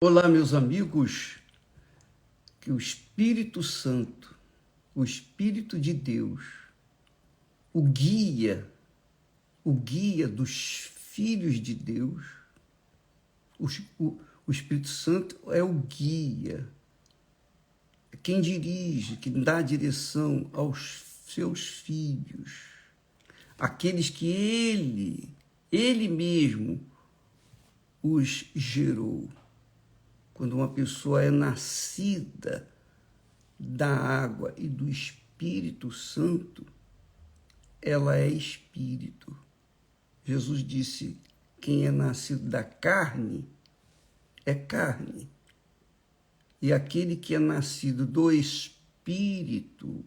Olá, meus amigos, que o Espírito Santo, o Espírito de Deus, o guia dos filhos de Deus, o Espírito Santo é o guia, é quem dirige, que dá direção aos seus filhos, aqueles que ele mesmo os gerou. Quando uma pessoa é nascida da água e do Espírito Santo, ela é espírito. Jesus disse: quem é nascido da carne é carne. E aquele que é nascido do Espírito,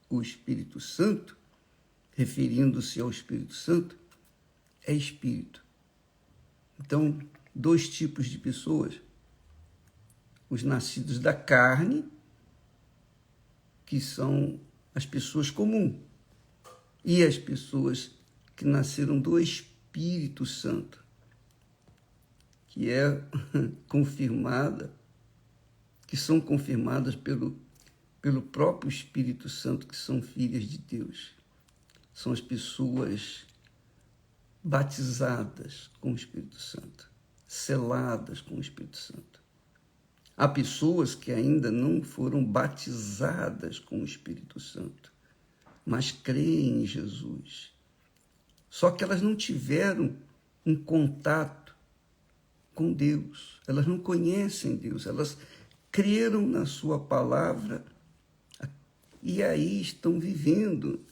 o Espírito Santo, referindo-se ao Espírito Santo, é espírito. Então, dois tipos de pessoas: os nascidos da carne, que são as pessoas comuns, e as pessoas que nasceram do Espírito Santo, que é confirmada, que são confirmadas pelo próprio Espírito Santo, que são filhas de Deus. São as pessoas batizadas com o Espírito Santo, seladas com o Espírito Santo. Há pessoas que ainda não foram batizadas com o Espírito Santo, mas creem em Jesus. Só que elas não tiveram um contato com Deus, elas não conhecem Deus, elas creram na sua palavra e aí estão vivendo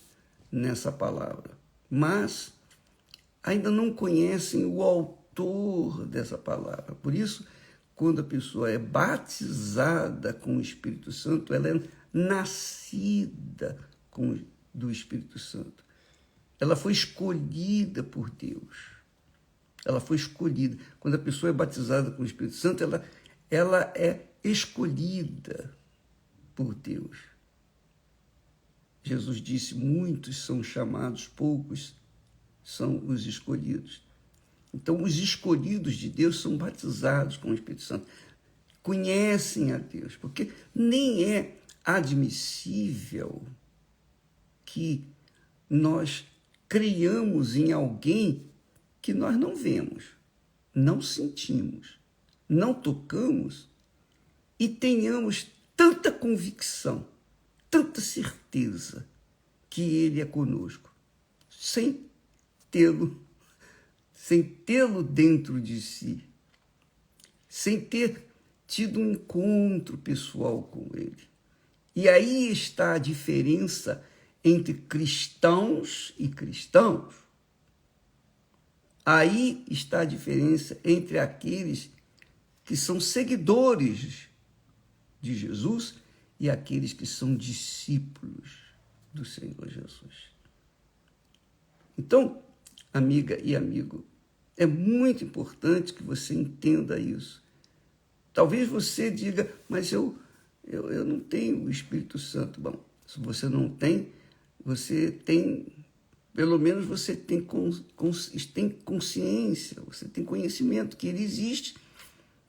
nessa palavra, mas ainda não conhecem o autor dessa palavra. Por isso, quando a pessoa é batizada com o Espírito Santo, ela é nascida do Espírito Santo. Ela foi escolhida por Deus. Ela foi escolhida. Quando a pessoa é batizada com o Espírito Santo, ela é escolhida por Deus. Jesus disse: muitos são chamados, poucos são os escolhidos. Então, os escolhidos de Deus são batizados com o Espírito Santo, conhecem a Deus, porque nem é admissível que nós creiamos em alguém que nós não vemos, não sentimos, não tocamos e tenhamos tanta convicção, tanta certeza que Ele é conosco, sem tê-lo dentro de si, sem ter tido um encontro pessoal com Ele. E aí está a diferença entre cristãos e cristãos. Aí está a diferença entre aqueles que são seguidores de Jesus e aqueles que são discípulos do Senhor Jesus. Então, amiga e amigo, é muito importante que você entenda isso. Talvez você diga: mas eu não tenho o Espírito Santo. Bom, se você não tem, você tem, pelo menos você tem consciência, você tem conhecimento que Ele existe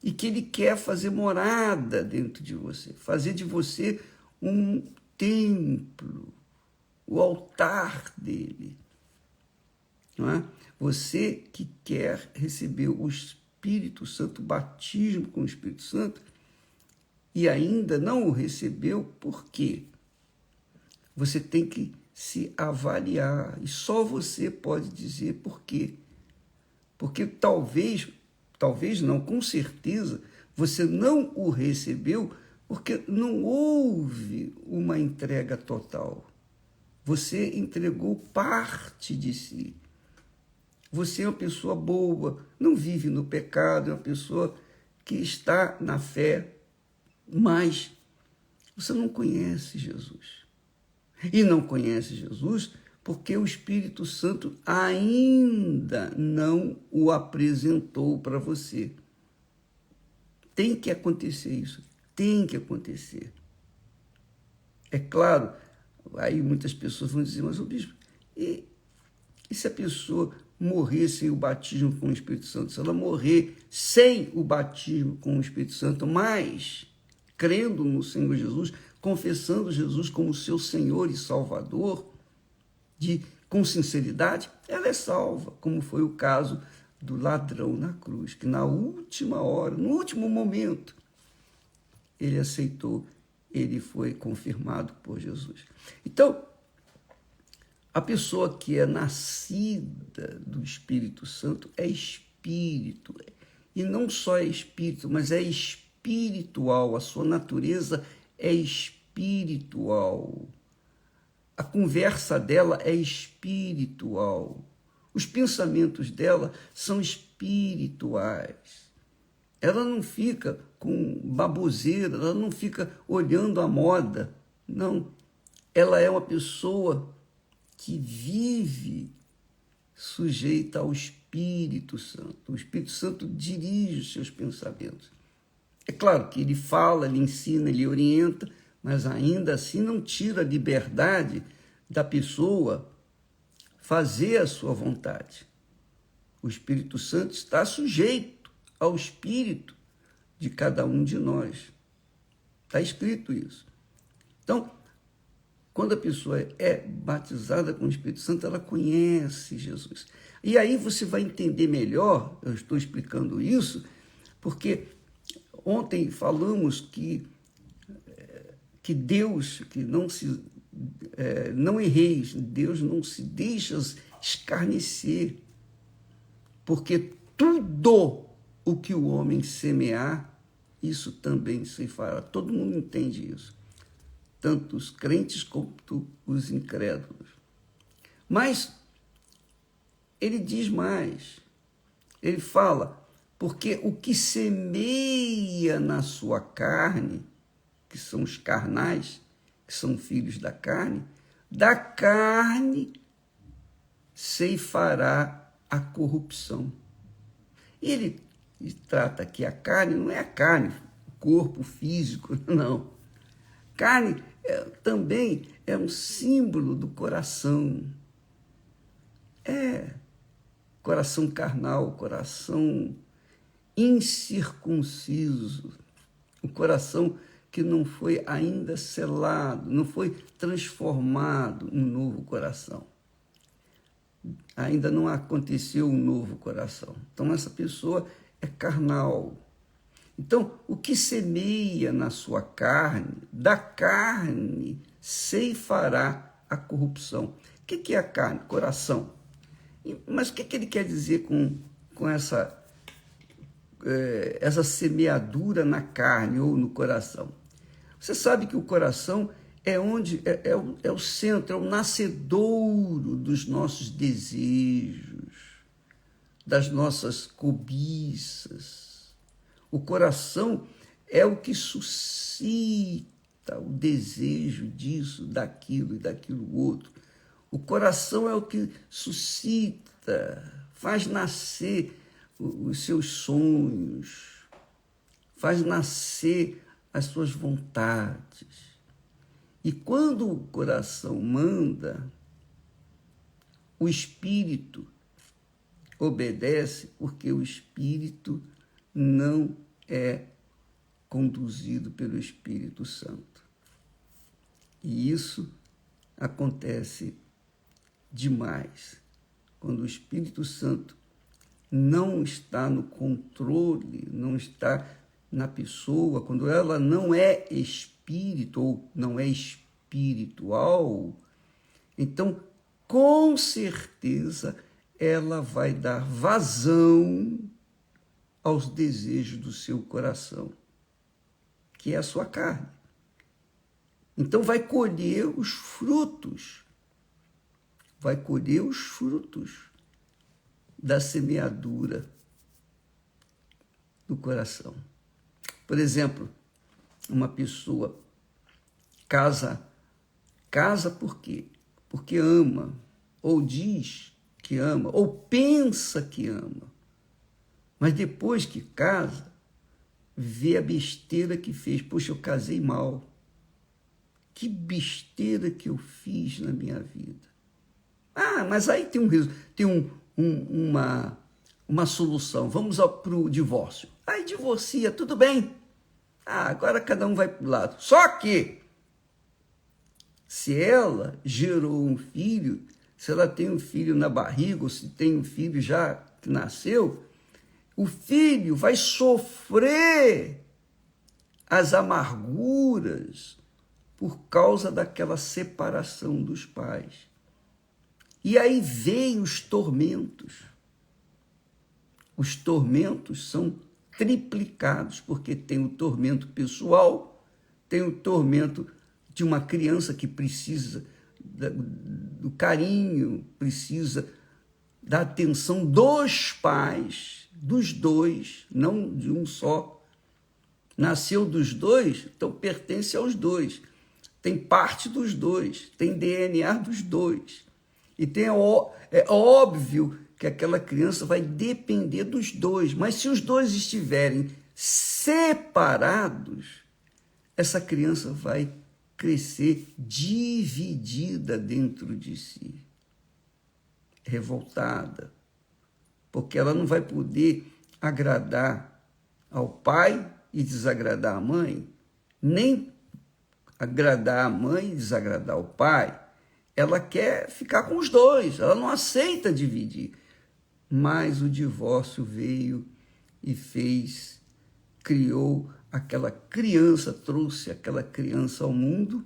e que Ele quer fazer morada dentro de você, fazer de você um templo, o altar dele. Não é? Você que quer receber o Espírito Santo, o batismo com o Espírito Santo, e ainda não o recebeu, por quê? Você tem que se avaliar, e só você pode dizer por quê. Porque talvez não, com certeza, você não o recebeu porque não houve uma entrega total. Você entregou parte de si. Você é uma pessoa boa, não vive no pecado, é uma pessoa que está na fé, mas você não conhece Jesus. E não conhece Jesus porque o Espírito Santo ainda não o apresentou para você. Tem que acontecer isso, tem que acontecer. É claro, aí muitas pessoas vão dizer: mas o bispo, e se a pessoa morrer sem o batismo com o Espírito Santo, se ela morrer sem o batismo com o Espírito Santo, mas crendo no Senhor Jesus, confessando Jesus como seu Senhor e Salvador, com sinceridade, ela é salva, como foi o caso do ladrão na cruz, que na última hora, no último momento, ele aceitou, ele foi confirmado por Jesus. Então, a pessoa que é nascida do Espírito Santo é espírito, e não só é espírito, mas é espiritual, a sua natureza é espiritual. A conversa dela é espiritual. Os pensamentos dela são espirituais. Ela não fica com baboseira, ela não fica olhando a moda. Não. Ela é uma pessoa que vive sujeita ao Espírito Santo. O Espírito Santo dirige os seus pensamentos. É claro que ele fala, ele ensina, ele orienta, mas ainda assim não tira a liberdade da pessoa fazer a sua vontade. O Espírito Santo está sujeito ao espírito de cada um de nós. Está escrito isso. Então, quando a pessoa é batizada com o Espírito Santo, ela conhece Jesus. E aí você vai entender melhor, eu estou explicando isso, porque ontem falamos que Deus, que não erreis, Deus não se deixa escarnecer, porque tudo o que o homem semear, isso também se fará. Todo mundo entende isso, tanto os crentes quanto os incrédulos. Mas ele diz mais, ele fala, porque o que semeia na sua carne, que são os carnais, que são filhos da carne ceifará a corrupção. Ele trata que a carne não é a carne, o corpo físico, não. Carne também é um símbolo do coração. Coração carnal, coração incircunciso, o coração que não foi ainda selado, não foi transformado em um novo coração. Ainda não aconteceu um novo coração. Então, essa pessoa é carnal. Então, o que semeia na sua carne, da carne ceifará a corrupção. O que é a carne? Coração. Mas o que ele quer dizer com essa semeadura na carne ou no coração? Você sabe que o coração é o centro, é o nascedouro dos nossos desejos, das nossas cobiças. O coração é o que suscita o desejo disso, daquilo e daquilo outro. O coração é o que suscita, faz nascer os seus sonhos, faz nascer as suas vontades. E quando o coração manda, o espírito obedece, porque o espírito não é conduzido pelo Espírito Santo. E isso acontece demais quando o Espírito Santo não está no controle, não está na pessoa, quando ela não é espírito ou não é espiritual, então, com certeza, ela vai dar vazão aos desejos do seu coração, que é a sua carne. Então, vai colher os frutos da semeadura do coração. Por exemplo, uma pessoa casa por quê? Porque ama, ou diz que ama, ou pensa que ama. Mas depois que casa, vê a besteira que fez. Poxa, eu casei mal. Que besteira que eu fiz na minha vida. Mas aí tem uma solução. Vamos para o divórcio. Aí divorcia, tudo bem. Agora cada um vai para o lado. Só que, se ela gerou um filho, se ela tem um filho na barriga, ou se tem um filho já que nasceu, o filho vai sofrer as amarguras por causa daquela separação dos pais. E aí vem os tormentos. Os tormentos são triplicados, porque tem o tormento pessoal, tem o tormento de uma criança que precisa do carinho, precisa da atenção dos pais, dos dois, não de um só. Nasceu dos dois, então pertence aos dois. Tem parte dos dois, tem DNA dos dois. E é óbvio que aquela criança vai depender dos dois, mas se os dois estiverem separados, essa criança vai crescer dividida dentro de si, revoltada, porque ela não vai poder agradar ao pai e desagradar a mãe, nem agradar a mãe e desagradar o pai. Ela quer ficar com os dois, ela não aceita dividir. Mas o divórcio veio e criou aquela criança, trouxe aquela criança ao mundo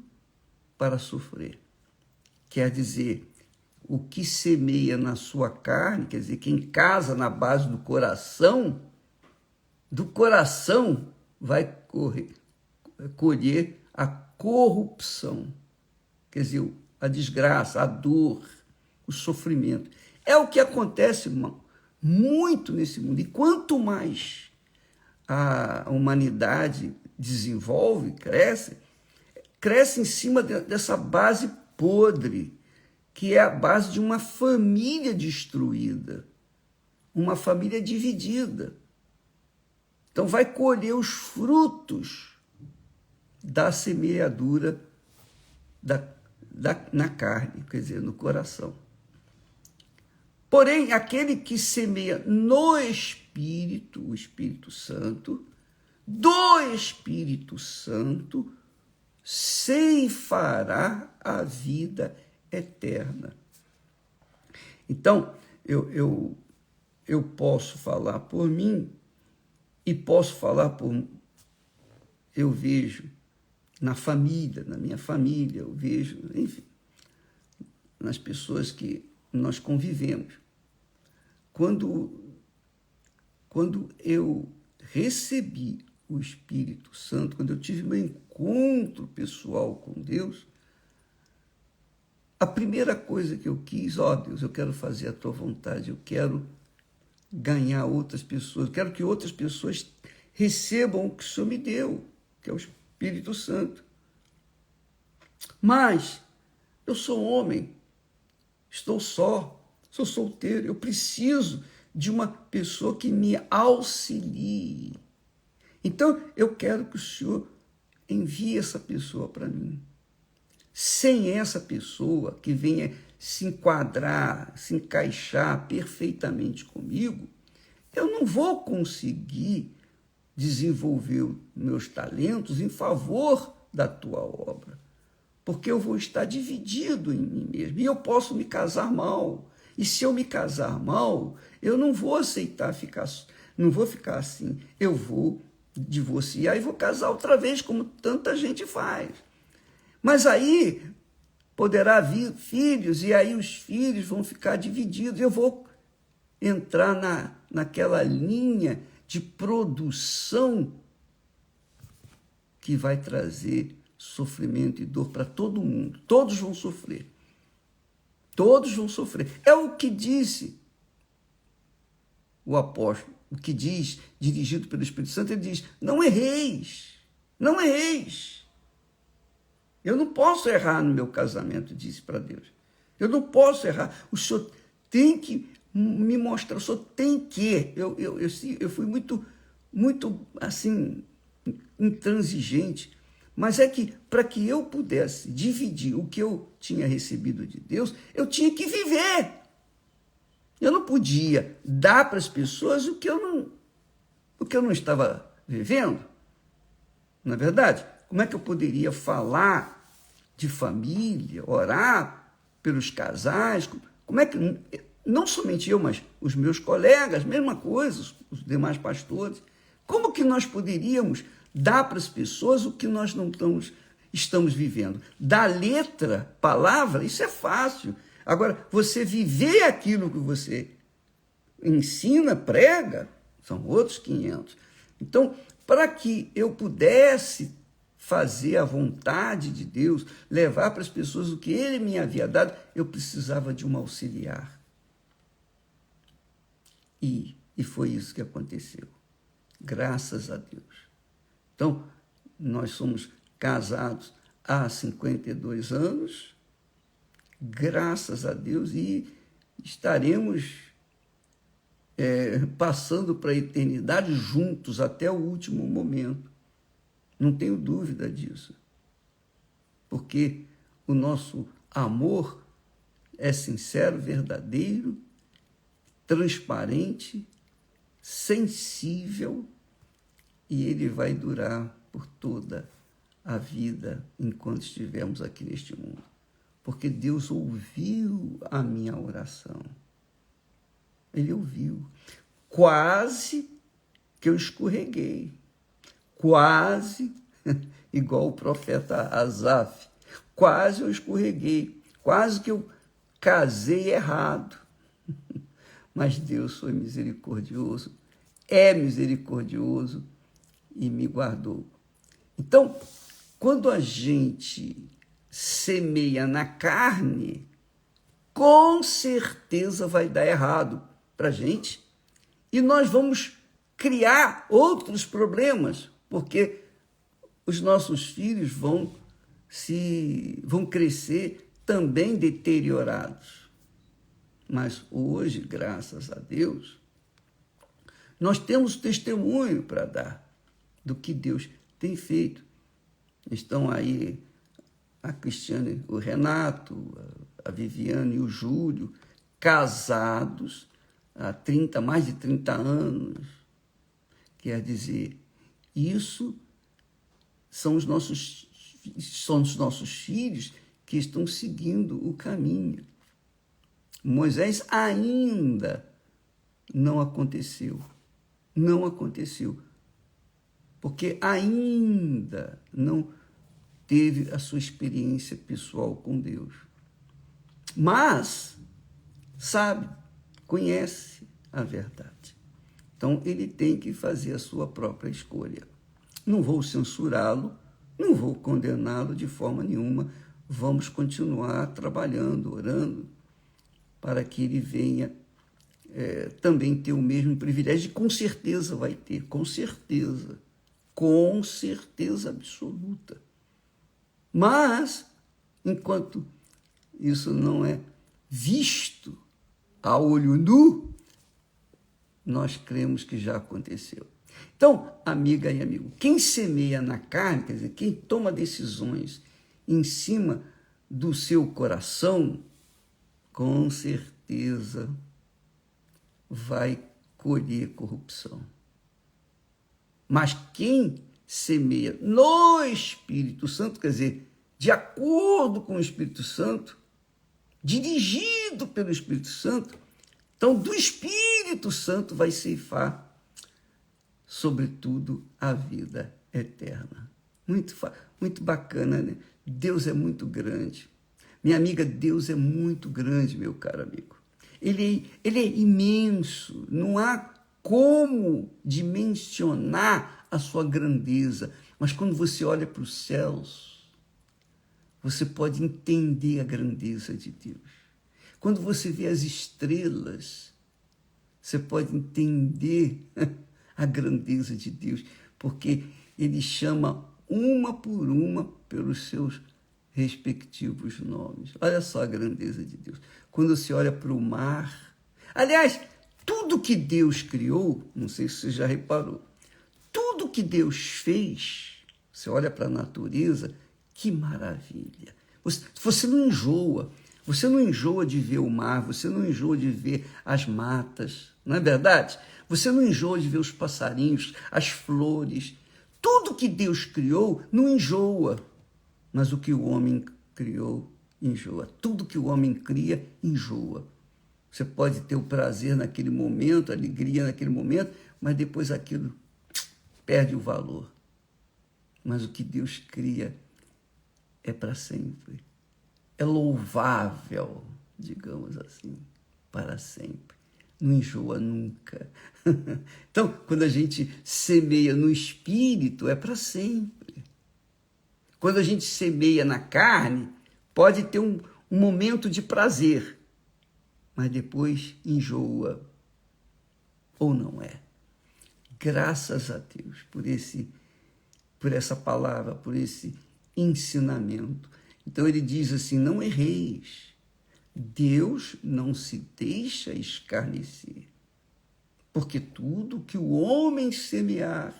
para sofrer. Quer dizer, o que semeia na sua carne, quer dizer, quem casa na base do coração vai colher a corrupção, quer dizer, a desgraça, a dor, o sofrimento. É o que acontece, irmão, muito nesse mundo. E quanto mais a humanidade desenvolve, cresce em cima dessa base podre, que é a base de uma família destruída, uma família dividida. Então vai colher os frutos da semeadura na carne, quer dizer, no coração. Porém, aquele que semeia no Espírito, o Espírito Santo, do Espírito Santo, ceifará a vida eterna. Então, eu posso falar por mim e posso falar eu vejo na família, na minha família, eu vejo, enfim, nas pessoas que nós convivemos. Quando eu recebi o Espírito Santo, quando eu tive meu encontro pessoal com Deus, a primeira coisa que eu quis, Deus, eu quero fazer a tua vontade, eu quero ganhar outras pessoas, eu quero que outras pessoas recebam o que o Senhor me deu, que é o Espírito Santo. Mas eu sou homem, estou só, sou solteiro, eu preciso de uma pessoa que me auxilie. Então, eu quero que o Senhor envie essa pessoa para mim. Sem essa pessoa que venha se enquadrar, se encaixar perfeitamente comigo, eu não vou conseguir desenvolver meus talentos em favor da tua obra, porque eu vou estar dividido em mim mesmo, e eu posso me casar mal. E se eu me casar mal, eu não vou aceitar não vou ficar assim, eu vou divorciar e vou casar outra vez, como tanta gente faz. Mas aí poderá vir filhos, e aí os filhos vão ficar divididos. Eu vou entrar naquela linha de produção que vai trazer sofrimento e dor para todo mundo. Todos vão sofrer. Todos vão sofrer. É o que disse o apóstolo, o que diz, dirigido pelo Espírito Santo, ele diz: não erreis, não erreis. Eu não posso errar no meu casamento, disse para Deus. Eu não posso errar. O Senhor tem que me mostrar, o Senhor tem que. Eu fui muito assim, intransigente, mas é que para que eu pudesse dividir o que eu tinha recebido de Deus, eu tinha que viver. Eu não podia dar para as pessoas o que eu não estava vivendo. Não é verdade? Como é que eu poderia falar de família, orar pelos casais? Como é que, não somente eu, mas os meus colegas, mesma coisa, os demais pastores, como que nós poderíamos dar para as pessoas o que nós não estamos vivendo? Da letra, palavra, isso é fácil. Agora, você viver aquilo que você ensina, prega, são outros 500. Então, para que eu pudesse fazer a vontade de Deus, levar para as pessoas o que Ele me havia dado, eu precisava de um auxiliar. E foi isso que aconteceu. Graças a Deus. Então, nós somos casados há 52 anos, graças a Deus, e estaremos passando para a eternidade juntos até o último momento. Não tenho dúvida disso. Porque o nosso amor é sincero, verdadeiro, transparente, sensível, e ele vai durar por toda a vida enquanto estivermos aqui neste mundo. Porque Deus ouviu a minha oração. Ele ouviu. Quase que eu escorreguei. Quase, igual o profeta Asaf. Quase eu escorreguei. Quase que eu casei errado. Mas Deus foi misericordioso, é misericordioso e me guardou. Então, quando a gente semeia na carne, com certeza vai dar errado para a gente. E nós vamos criar outros problemas, porque os nossos filhos vão crescer também deteriorados. Mas hoje, graças a Deus, nós temos testemunho para dar do que Deus tem feito. Estão aí a Cristiane, o Renato, a Viviane e o Júlio, casados há mais de 30 anos. Quer dizer, isso são os nossos filhos que estão seguindo o caminho. Moisés ainda não aconteceu. Não aconteceu. Porque ainda não teve a sua experiência pessoal com Deus. Mas sabe, conhece a verdade. Então, ele tem que fazer a sua própria escolha. Não vou censurá-lo, não vou condená-lo de forma nenhuma. Vamos continuar trabalhando, orando, para que ele venha também ter o mesmo privilégio, e com certeza vai ter, com certeza absoluta. Mas, enquanto isso não é visto a olho nu, nós cremos que já aconteceu. Então, amiga e amigo, quem semeia na carne, quer dizer, quem toma decisões em cima do seu coração, com certeza vai colher corrupção. Mas quem semeia no Espírito Santo, quer dizer, de acordo com o Espírito Santo, dirigido pelo Espírito Santo, então do Espírito Santo vai ceifar, sobretudo, a vida eterna. Muito bacana, né? Deus é muito grande. Minha amiga, Deus é muito grande, meu caro amigo. Ele é imenso, não há como dimensionar a sua grandeza. Mas quando você olha para os céus, você pode entender a grandeza de Deus. Quando você vê as estrelas, você pode entender a grandeza de Deus, porque ele chama uma por uma pelos seus respectivos nomes. Olha só a grandeza de Deus. Quando você olha para o mar, aliás, tudo que Deus criou, não sei se você já reparou, tudo que Deus fez, você olha para a natureza, que maravilha. Você não enjoa, Você não enjoa de ver o mar, você não enjoa de ver as matas, não é verdade? Você não enjoa de ver os passarinhos, as flores. Tudo que Deus criou não enjoa, mas o que o homem criou enjoa. Tudo que o homem cria enjoa. Você pode ter o prazer naquele momento, a alegria naquele momento, mas depois aquilo perde o valor. Mas o que Deus cria é para sempre. É louvável, digamos assim, para sempre. Não enjoa nunca. Então, quando a gente semeia no espírito, é para sempre. Quando a gente semeia na carne, pode ter um momento de prazer, mas depois enjoa. Ou não é? Graças a Deus por essa palavra, por esse ensinamento. Então ele diz assim, não erreis. Deus não se deixa escarnecer, porque tudo que o homem semear,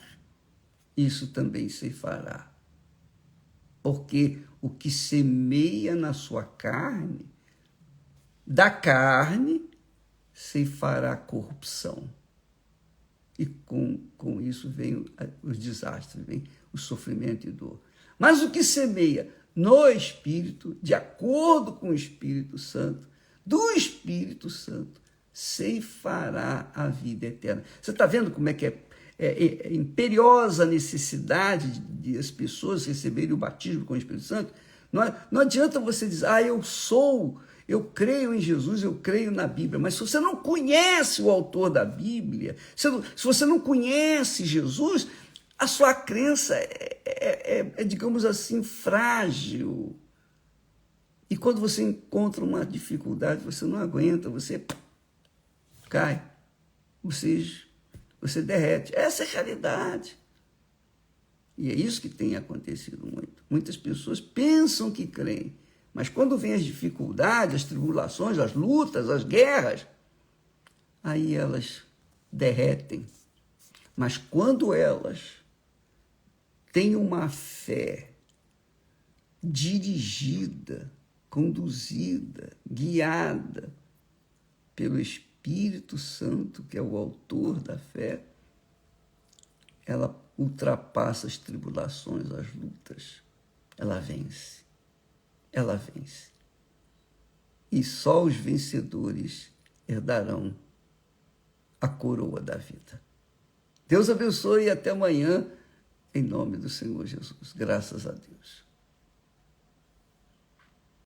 isso também se fará. Porque o que semeia na sua carne, da carne se fará corrupção. E com isso vem os desastres, vem o sofrimento e dor. Mas o que semeia no Espírito, de acordo com o Espírito Santo, do Espírito Santo, ceifará a vida eterna. Você está vendo como é que é imperiosa a necessidade de as pessoas receberem o batismo com o Espírito Santo? Não adianta você dizer, eu creio em Jesus, eu creio na Bíblia, mas se você não conhece o autor da Bíblia, se você não conhece Jesus, a sua crença digamos assim, frágil. E quando você encontra uma dificuldade, você não aguenta, você cai, você derrete. Essa é a realidade. E é isso que tem acontecido muito. Muitas pessoas pensam que creem, mas quando vem as dificuldades, as tribulações, as lutas, as guerras, aí elas derretem. Mas quando elas têm uma fé dirigida, conduzida, guiada pelo Espírito Santo, que é o autor da fé, ela ultrapassa as tribulações, as lutas. Ela vence. Ela vence. E só os vencedores herdarão a coroa da vida. Deus abençoe e até amanhã, em nome do Senhor Jesus. Graças a Deus.